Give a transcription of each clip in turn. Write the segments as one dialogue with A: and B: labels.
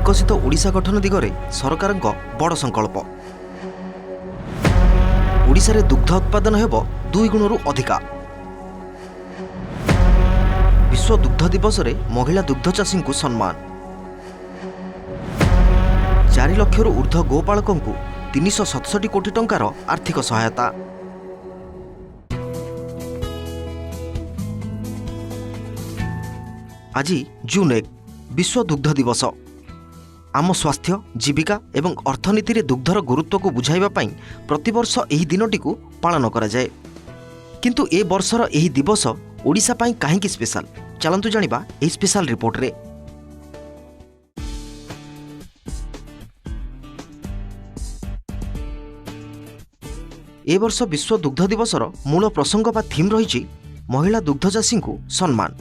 A: विकसित ओडिशा गठन दिगरे सरकार बड़ संकल्प। ओडिशा रे दुग्ध उत्पादन हेब 2 गुणरू अधिका। विश्व दुग्ध दिवस रे महिला दुग्ध चाषी को सम्मान। 4 लाख रु ऊर्ध्व गोपालकों को 367 कोटी टंकार आर्थिक सहायता। आज जून 1 विश्व दुग्ध दिवस। आम स्वास्थ्य जीविका एवं अर्थनीति रे दुग्धर गुरुत्व को बुझाइबा पई प्रतिवर्ष एही दिनटी को पालन करा जाए। किंतु ए वर्षर एही दिवस ओडिशा पई काहेकि स्पेशल, चलंतु जानिबा एही स्पेशल रिपोर्ट रे। ए वर्ष विश्व दुग्ध दिवसर मूल प्रसंग बा थीम रही महिला दुग्ध चाषी को सम्मान।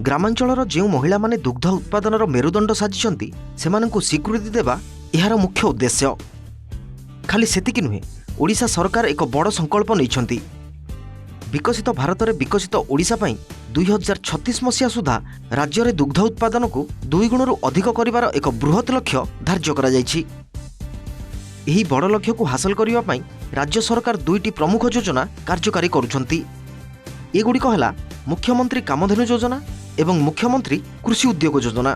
A: ग्रामांचलर जो महिला माने दुग्ध उत्पादनर मेरुदंड साजिଛନ୍ତି सेमानंकु स्वीकृति देवा एहार मुख्य उद्देश्य। खाली सेतिकी नुहे, ओडिशा सरकार एक बड़ संकल्प नैछंती। विकसित भारत रे विकसित ओडिशा पई 2036 मसिया सुधा राज्य रे दुग्ध उत्पादन को 2 गुणरू अधिक करिवार एक बृहत लक्ष्य धार्य करा जायछि। एही बड़ लक्ष्य को हासिल करिवा पई राज्य सरकार 2टी प्रमुख योजना कार्यकारी करुछंती। एगुड़िक है मुख्यमंत्री कामधेनु योजना एवं मुख्यमंत्री कृषि उद्योग योजना।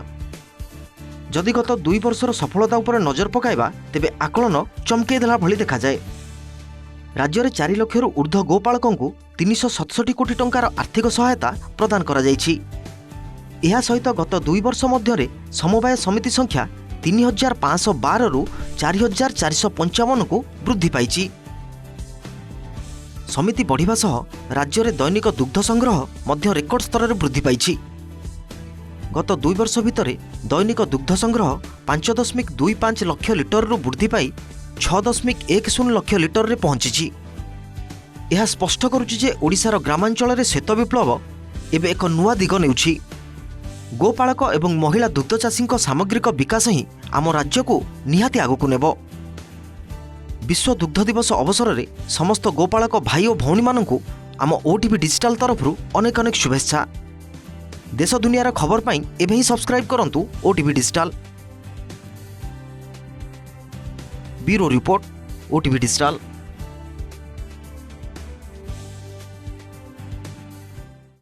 A: जदि गत 2 वर्षर सफलता उपर नजर पकाइबा तेबे आकलन चमके देला भली देखा जाए। राज्य में 4 लाख रु ऊर्ध्व गोपालकों को 367 कोटी टंकार आर्थिक सहायता प्रदान करा जायछि। एहा सहित गत 2 वर्ष मध्य समवाय समिति संख्या 3512 रु 4455 को वृद्धि पाइछि। समिति बढ़िबा सह राज्य में दैनिक दुग्ध संग्रह मध्य रेकर्ड स्तर में वृद्धि पाइछि। गत 2 वर्ष भितर दैनिक दुग्ध संग्रह 5.25 लाख लिटर रु वृद्धि पाई 6.10 लाख लिटर रे पहुंची। यह स्पष्ट करुछि जे ओडिशार ग्रामांचल रे श्वेत विप्लव एबे एक नुआ दिग नेउछि। गोपालक एवं महिला दुग्ध चाषी सामग्रिक विकास ही आम राज्य को निहाती आगकु नेब। विश्व दुग्ध दिवस अवसर में समस्त गोपालक भाई और भौणी मानू आम ओटीवी डिजिटल तरफ अनेक अनेक शुभेच्छा। देश दुनियार खबर पाई एबे ही सब्सक्राइब करंतु OTV digital. Bureau report, OTV digital.